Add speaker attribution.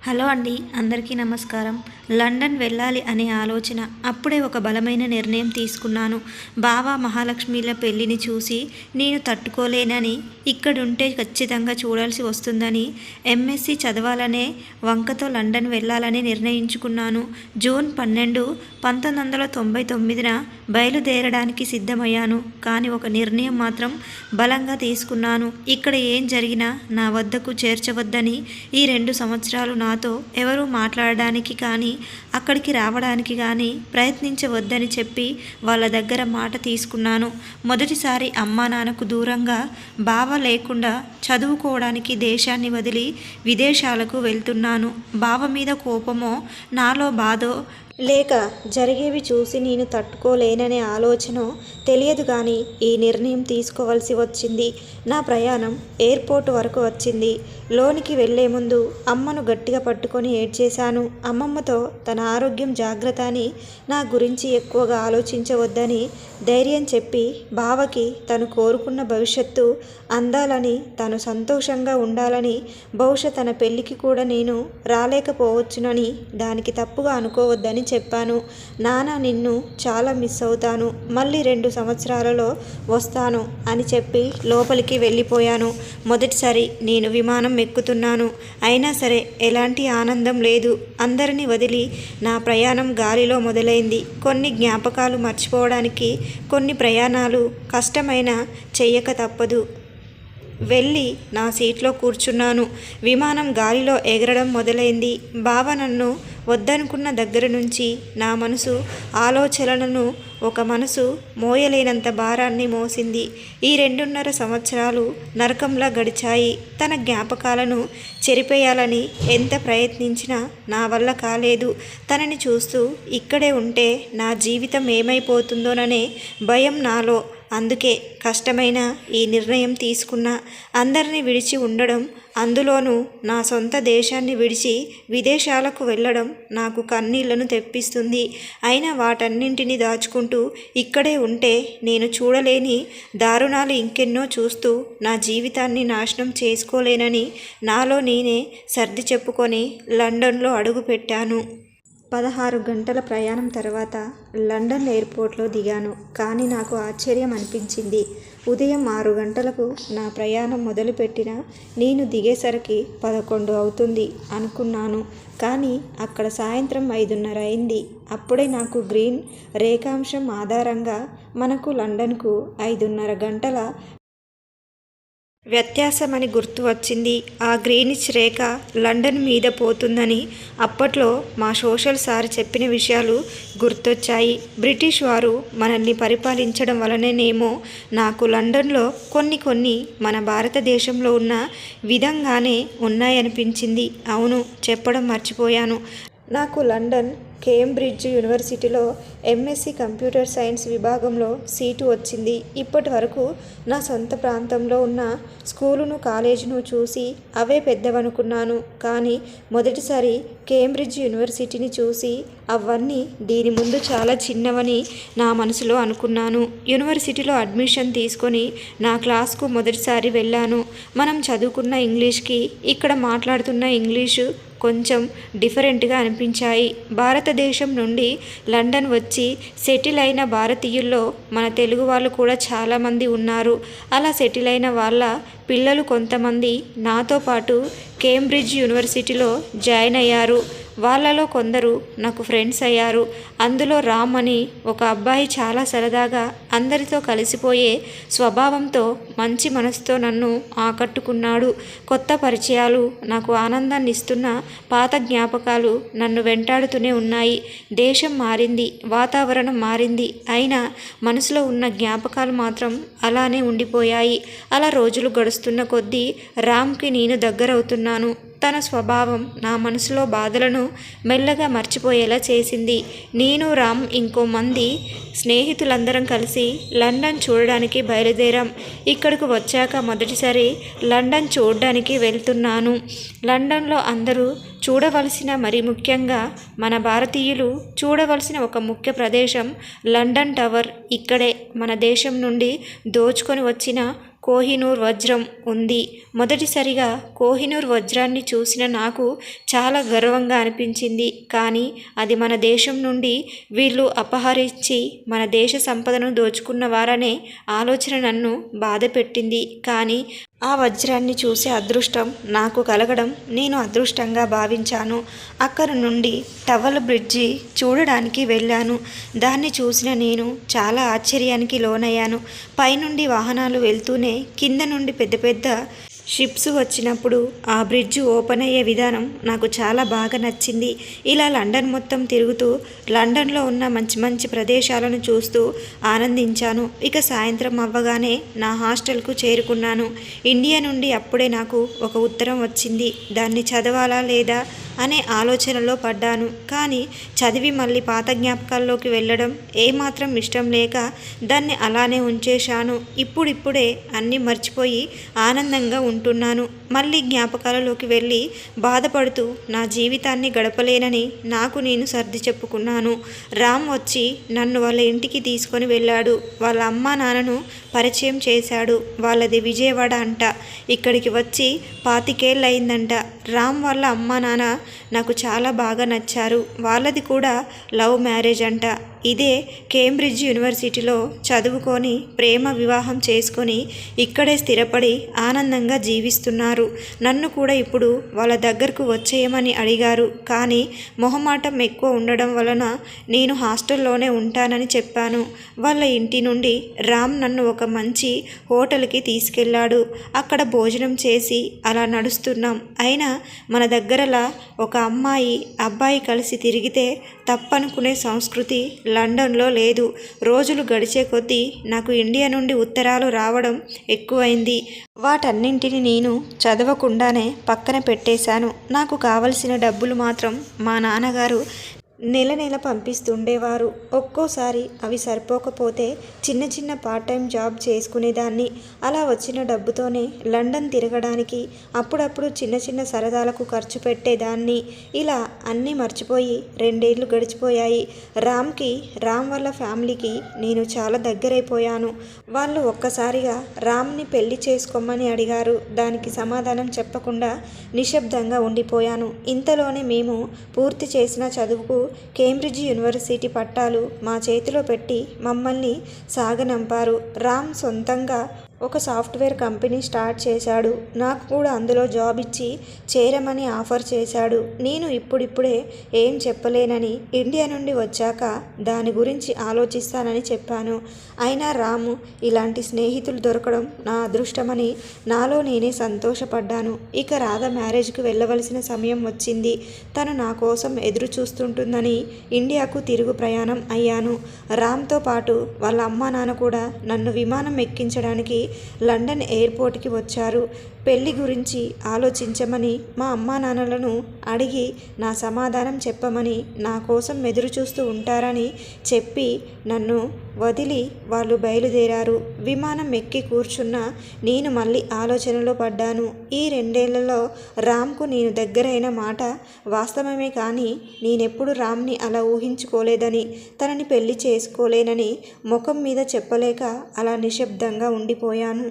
Speaker 1: Hello అండి, అందరికీ నమస్కారం. లండన్ వెళ్ళాలి అనే ఆలోచన అప్పుడే ఒక బలమైన నిర్ణయం తీసుకున్నాను. బావ మహాలక్ష్మిల పెళ్లిని చూసి నేను తట్టుకోలేనని, ఇక్కడుంటే ఖచ్చితంగా చూడాల్సి వస్తుందని, ఎంఎస్సి చదవాలనే వంకతో లండన్ వెళ్ళాలని నిర్ణయించుకున్నాను. జూన్ 12, 1999న బయలుదేరడానికి సిద్ధమయ్యాను. కానీ ఒక నిర్ణయం మాత్రం బలంగా తీసుకున్నాను. ఇక్కడ ఏం జరిగినా నా వద్దకు చేర్చవద్దని, ఈ 2 సంవత్సరాలు నాతో ఎవరూ మాట్లాడడానికి కానీ అక్కడికి రావడానికి కానీ ప్రయత్నించవద్దని చెప్పి వాళ్ళ దగ్గర మాట తీసుకున్నాను. మొదటిసారి అమ్మా నాన్నకు దూరంగా, బావ లేకుండా చదువుకోవడానికి దేశాన్ని వదిలి విదేశాలకు వెళ్తున్నాను. బావ మీద కోపమో నాలో బాధో లేక జరిగేవి చూసి నేను తట్టుకోలేననే ఆలోచన తెలియదు, కానీ ఈ నిర్ణయం తీసుకోవాల్సి వచ్చింది. నా ప్రయాణం ఎయిర్పోర్ట్ వరకు వచ్చింది. లోనికి వెళ్లే ముందు అమ్మను గట్టిగా పట్టుకొని ఏడ్చేశాను. అమ్మమ్మతో తన ఆరోగ్యం జాగ్రత్త అని, నా గురించి ఎక్కువగా ఆలోచించవద్దని ధైర్యం చెప్పి, బావకి తను కోరుకున్న భవిష్యత్తు అందాలని, తను సంతోషంగా ఉండాలని, బహుశా తన పెళ్ళికి కూడా నేను రాలేకపోవచ్చునని, దానికి తప్పుగా అనుకోవద్దని చెప్పాను. నాన్న, నిన్ను చాలా మిస్ అవుతాను, మళ్ళీ 2 సంవత్సరాలలో వస్తాను అని చెప్పి లోపలికి వెళ్ళిపోయాను. మొదటిసారి నేను విమానం ఎక్కుతున్నాను. అయినా సరే ఎలాంటి ఆనందం లేదు. అందరినీ వదిలి నా ప్రయాణం గాలిలో మొదలైంది. కొన్ని జ్ఞాపకాలు మర్చిపోవడానికి కొన్ని ప్రయాణాలు కష్టమైనా చెయ్యక తప్పదు. వెళ్ళి నా సీట్లో కూర్చున్నాను. విమానం గాలిలో ఎగరడం మొదలైంది. బావ నన్ను వద్దనుకున్న దగ్గర నుంచి నా మనసు ఆలోచనలను ఒక మనసు మోయలేనంత భారాన్ని మోసింది. ఈ 2.5 సంవత్సరాలు నరకంలా గడిచాయి. తన జ్ఞాపకాలను చెరిపేయాలని ఎంత ప్రయత్నించినా నా వల్ల కాలేదు. తనని చూస్తూ ఇక్కడే ఉంటే నా జీవితం ఏమైపోతుందోననే భయం నాలో. అందుకే కష్టమైన ఈ నిర్ణయం తీసుకున్నా. అందరినీ విడిచి ఉండడం, అందులోనూ నా సొంత దేశాన్ని విడిచి విదేశాలకు వెళ్ళడం నాకు కన్నీళ్లను తెప్పిస్తుంది. అయినా వాటన్నింటినీ దాచుకుంటూ ఇక్కడే ఉంటే నేను చూడలేని దారుణాలు ఇంకెన్నో చూస్తూ నా జీవితాన్ని నాశనం చేసుకోలేనని నాలో నేనే సర్ది చెప్పుకొని లండన్లో అడుగుపెట్టాను. 16 గంటల ప్రయాణం తర్వాత లండన్ ఎయిర్పోర్ట్లో దిగాను. కానీ నాకు ఆశ్చర్యం అనిపించింది. ఉదయం 6 గంటలకు నా ప్రయాణం మొదలుపెట్టిన నేను దిగేసరికి 11 అవుతుంది అనుకున్నాను. కానీ అక్కడ సాయంత్రం 5:30 అయింది. అప్పుడే నాకు గ్రీన్ రేఖాంశం ఆధారంగా మనకు లండన్కు 5:30 గంటల వ్యత్యాసమని గుర్తు వచ్చింది. ఆ గ్రీనిచ్ రేఖ లండన్ మీద పోతుందని అప్పట్లో మా సోషల్ సార్ చెప్పిన విషయాలు గుర్తొచ్చాయి. బ్రిటిష్ వారు మనల్ని పరిపాలించడం వలననేమో నాకు లండన్లో కొన్ని మన భారతదేశంలో ఉన్న విధంగానే ఉన్నాయనిపించింది. అవును, చెప్పడం మర్చిపోయాను. నాకు లండన్ కేంబ్రిడ్జ్ యూనివర్సిటీలో ఎంఎస్సి కంప్యూటర్ సైన్స్ విభాగంలో సీటు వచ్చింది. ఇప్పటి వరకు నా సొంత ప్రాంతంలో ఉన్న స్కూలును, కాలేజీను చూసి అవే పెద్దవనుకున్నాను. కానీ మొదటిసారి కేంబ్రిడ్జ్ యూనివర్సిటీని చూసి అవన్నీ దీని ముందు చాలా చిన్నవని నా మనసులో అనుకున్నాను. యూనివర్సిటీలో అడ్మిషన్ తీసుకొని నా క్లాస్కు మొదటిసారి వెళ్ళాను. మనం చదువుకున్న ఇంగ్లీష్కి ఇక్కడ మాట్లాడుతున్న ఇంగ్లీషు కొంచెం డిఫరెంట్గా అనిపించాయి. భారతదేశం నుండి లండన్ వచ్చి సెటిల్ అయిన భారతీయుల్లో మన తెలుగు వాళ్ళు కూడా చాలామంది ఉన్నారు. అలా సెటిల్ అయిన వాళ్ళ పిల్లలు కొంతమంది నాతో పాటు కేంబ్రిడ్జ్ యూనివర్సిటీలో జాయిన్ అయ్యారు. వాళ్ళలో కొందరు నాకు ఫ్రెండ్స్ అయ్యారు. అందులో రామ్ అని ఒక అబ్బాయి చాలా సరదాగా అందరితో కలిసిపోయే స్వభావంతో, మంచి మనసుతో నన్ను ఆకట్టుకున్నాడు. కొత్త పరిచయాలు నాకు ఆనందాన్ని ఇస్తున్న పాత జ్ఞాపకాలు నన్ను వెంటాడుతూనే ఉన్నాయి. దేశం మారింది, వాతావరణం మారింది, అయినా మనసులో ఉన్న జ్ఞాపకాలు మాత్రం అలానే ఉండిపోయాయి. అలా రోజులు గడుస్తున్న కొద్దీ రామ్కి నేను దగ్గరవుతున్నాను. తన స్వభావం నా మనసులో బాధలను మెల్లగా మర్చిపోయేలా చేసింది. నేను, రామ్, ఇంకో మంది స్నేహితులందరం కలిసి లండన్ చూడడానికి బయలుదేరాం. ఇక్కడికి వచ్చాక మొదటిసారి లండన్ చూడడానికి వెళ్తున్నాను. లండన్లో అందరూ చూడవలసిన, మరి ముఖ్యంగా మన భారతీయులు చూడవలసిన ఒక ముఖ్య ప్రదేశం లండన్ టవర్. ఇక్కడే మన దేశం నుండి దోచుకొని వచ్చిన కోహినూర్ వజ్రం ఉంది. మొదటిసారిగా కోహినూర్ వజ్రాన్ని చూసిన నాకు చాలా గర్వంగా అనిపించింది. కానీ అది మన దేశం నుండి వీళ్ళు అపహరించి మన దేశ సంపదను దోచుకున్న వారనే ఆలోచన నన్ను బాధ పెట్టింది. కానీ ఆ వజ్రాన్ని చూసే అదృష్టం నాకు కలగడం నేను అదృష్టంగా భావించాను. అక్కడి నుండి టవల్ బ్రిడ్జి చూడడానికి వెళ్ళాను. దాన్ని చూసిన నేను చాలా ఆశ్చర్యానికి లోనయ్యాను. పైనుండి వాహనాలు వెళ్తూనే కింద నుండి పెద్ద పెద్ద షిప్స్ వచ్చినప్పుడు ఆ బ్రిడ్జ్ ఓపెన్ అయ్యే విధానం నాకు చాలా బాగా నచ్చింది. ఇలా లండన్ మొత్తం తిరుగుతూ లండన్లో ఉన్న మంచి మంచి ప్రదేశాలను చూస్తూ ఆనందించాను. ఇక సాయంత్రం అవ్వగానే నా హాస్టల్కు చేరుకున్నాను. ఇండియా నుండి అప్పుడే నాకు ఒక ఉత్తరం వచ్చింది. దాన్ని చదవాలా లేదా అనే ఆలోచనలో పడ్డాను. కానీ చదివి మళ్ళీ పాత జ్ఞాపకాల్లోకి వెళ్ళడం ఏమాత్రం ఇష్టం లేక దాన్ని అలానే ఉంచేశాను. ఇప్పుడిప్పుడే అన్నీ మర్చిపోయి ఆనందంగా ఉంటున్నాను. మళ్ళీ జ్ఞాపకాలలోకి వెళ్ళి బాధపడుతూ నా జీవితాన్ని గడపలేనని నాకు నేను సర్ది చెప్పుకున్నాను. రామ్ వచ్చి నన్ను వాళ్ళ ఇంటికి తీసుకొని వెళ్ళాడు. వాళ్ళ అమ్మా నాన్నను పరిచయం చేశాడు. వాళ్ళది విజయవాడ అంట. ఇక్కడికి వచ్చి 25 ఏళ్ళు అయిందంట. రామ్ వాళ్ళ అమ్మా నాన్న నాకు చాలా బాగా నచ్చారు. వాళ్ళది కూడా లవ్ మ్యారేజ్ అంట. ఇదే కేంబ్రిడ్జ్ యూనివర్సిటీలో చదువుకొని ప్రేమ వివాహం చేసుకొని ఇక్కడే స్థిరపడి ఆనందంగా జీవిస్తున్నారు. నన్ను కూడా ఇప్పుడు వాళ్ళ దగ్గరకు వచ్చేయమని అడిగారు. కానీ మొహమాటం ఎక్కువ ఉండడం వలన నేను హాస్టల్లోనే ఉంటానని చెప్పాను. వాళ్ళ ఇంటి నుండి రామ్ నన్ను ఒక మంచి హోటల్కి తీసుకెళ్ళాడు. అక్కడ భోజనం చేసి అలా నడుస్తున్నాం. అయినా మన దగ్గరలా ఒక అమ్మాయి అబ్బాయి కలిసి తిరిగితే తప్పనుకునే సంస్కృతి లండన్లో లేదు. రోజులు గడిచే కొద్దీ నాకు ఇండియా నుండి ఉత్తరాలు రావడం ఎక్కువైంది. వాటన్నింటిని నేను చదవకుండానే పక్కన పెట్టేశాను. నాకు కావలసిన డబ్బులు మాత్రం మా నాన్నగారు నెల నెల పంపిస్తుండేవారు. ఒక్కోసారి అవి సరిపోకపోతే చిన్న చిన్న పార్ట్ టైం జాబ్ చేసుకునేదాన్ని. అలా వచ్చిన డబ్బుతోనే లండన్ తిరగడానికి అప్పుడప్పుడు చిన్న చిన్న సరదాలకు ఖర్చు పెట్టేదాన్ని. ఇలా అన్నీ మర్చిపోయి 2 ఏళ్ళు గడిచిపోయాయి. రామ్ వాళ్ళ ఫ్యామిలీకి నేను చాలా దగ్గరైపోయాను. వాళ్ళు ఒక్కసారిగా రామ్ని పెళ్లి చేసుకోమని అడిగారు. దానికి సమాధానం చెప్పకుండా నిశ్శబ్దంగా ఉండిపోయాను. ఇంతలోనే మేము పూర్తి చేసిన చదువుకు కేంబ్రిడ్జ్ యూనివర్సిటీ పట్టాలు మా చేతిలో పెట్టి మమ్మల్ని సాగనంపారు. రామ్ సొంతంగా ఒక సాఫ్ట్వేర్ కంపెనీ స్టార్ట్ చేశాడు. నాకు కూడా అందులో జాబ్ ఇచ్చి చేరమని ఆఫర్ చేశాడు. నేను ఇప్పుడిప్పుడే ఏం చెప్పలేనని ఇండియా నుండి వచ్చాక దాని గురించి ఆలోచిస్తానని చెప్పాను. అయినా రాము ఇలాంటి స్నేహితులు దొరకడం నా అదృష్టమని నాలో నేనే సంతోషపడ్డాను. ఇక రాధ మ్యారేజ్కి వెళ్ళవలసిన సమయం వచ్చింది. తను నా కోసం ఎదురు చూస్తుంటుందని ఇండియాకు తిరుగు ప్రయాణం అయ్యాను. రామ్తో పాటు వాళ్ళ అమ్మా నాన్న కూడా నన్ను విమానం ఎక్కించడానికి లండన్ ఎయిర్పోర్ట్కి వచ్చారు. పెళ్లి గురించి ఆలోచించమని మా అమ్మా నాన్నలను అడిగి నా సమాధానం చెప్పమని నా కోసం ఎదురు చూస్తూ ఉంటారని చెప్పి నన్ను వదిలి వాళ్ళు బయలుదేరారు. విమానం ఎక్కి కూర్చున్న నేను మళ్ళీ ఆలోచనలో పడ్డాను. ఈ 2 ఏళ్లలో రామ్కు నేను దగ్గరైన మాట వాస్తవమే. కానీ నేనెప్పుడు రామ్ని అలా ఊహించుకోలేదని, తనని పెళ్లి చేసుకోలేనని ముఖం మీద చెప్పలేక అలా నిశ్శబ్దంగా ఉండిపోయాను.